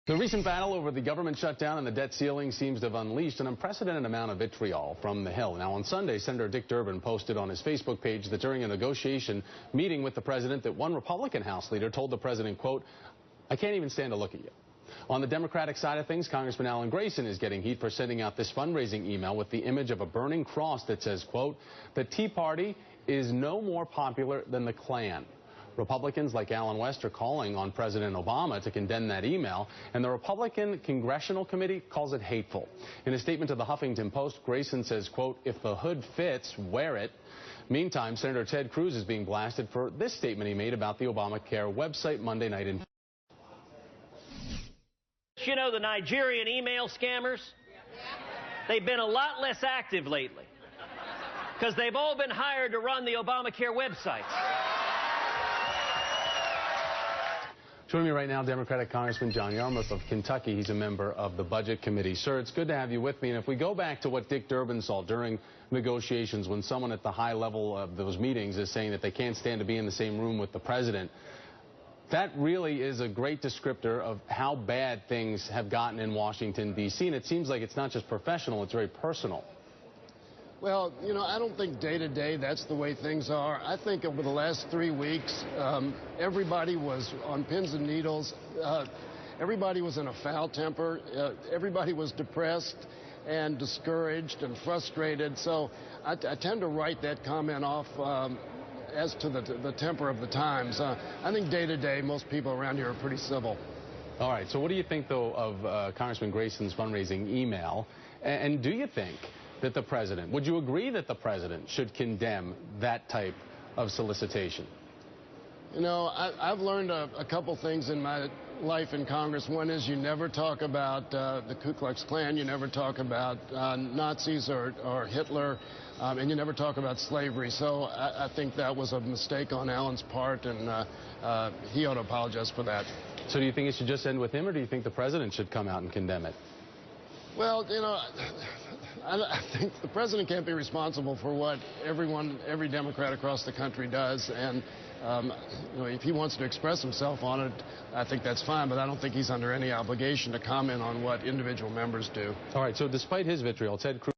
The recent battle over the government shutdown and the debt ceiling seems to have unleashed an unprecedented amount of vitriol from the Hill. Now, on Sunday, Senator Dick Durbin posted on his Facebook page that during a negotiation meeting with the president that one Republican House leader told the president, quote, "I can't even stand to look at you." On the Democratic side of things, Congressman Alan Grayson is getting heat for sending out this fundraising email with the image of a burning cross that says, quote, "The Tea Party is no more popular than the Klan." Republicans like Alan West are calling on President Obama to condemn that email, and the Republican Congressional Committee calls it hateful. In a statement to the Huffington Post, Grayson says, quote, "If the hood fits, wear it." Meantime, Senator Ted Cruz is being blasted for this statement he made about the Obamacare website Monday night in. You know, the Nigerian email scammers, they've been a lot less active lately because they've all been hired to run the Obamacare websites. Joining me right now, Democratic Congressman John Yarmuth of Kentucky. He's a member of the Budget Committee. Sir, it's good to have you with me. And if we go back to what Dick Durbin saw during negotiations when someone at the high level of those meetings is saying that they can't stand to be in the same room with the president, that really is a great descriptor of how bad things have gotten in Washington, D.C. And it seems like it's not just professional, it's very personal. Well, you know, I don't think day to day that's the way things are. I think over the last 3 weeks, everybody was on pins and needles. Everybody was in a foul temper. Everybody was depressed and discouraged and frustrated. So I tend to write that comment off as to the temper of the times. I think day to day, most people around here are pretty civil. All right. So what do you think, though, of Congressman Grayson's fundraising email? And do you think that the president, would you agree that the president should condemn that type of solicitation? You know, I've learned a couple things in my life in Congress. One is you never talk about the Ku Klux Klan, you never talk about Nazis or Hitler, and you never talk about slavery. So I think that was a mistake on Alan's part, and he ought to apologize for that. So do you think it should just end with him, or do you think the president should come out and condemn it? Well, you know, I think the president can't be responsible for what every Democrat across the country does. And, you know, if he wants to express himself on it, I think that's fine. But I don't think he's under any obligation to comment on what individual members do. All right. So despite his vitriol, Ted Cruz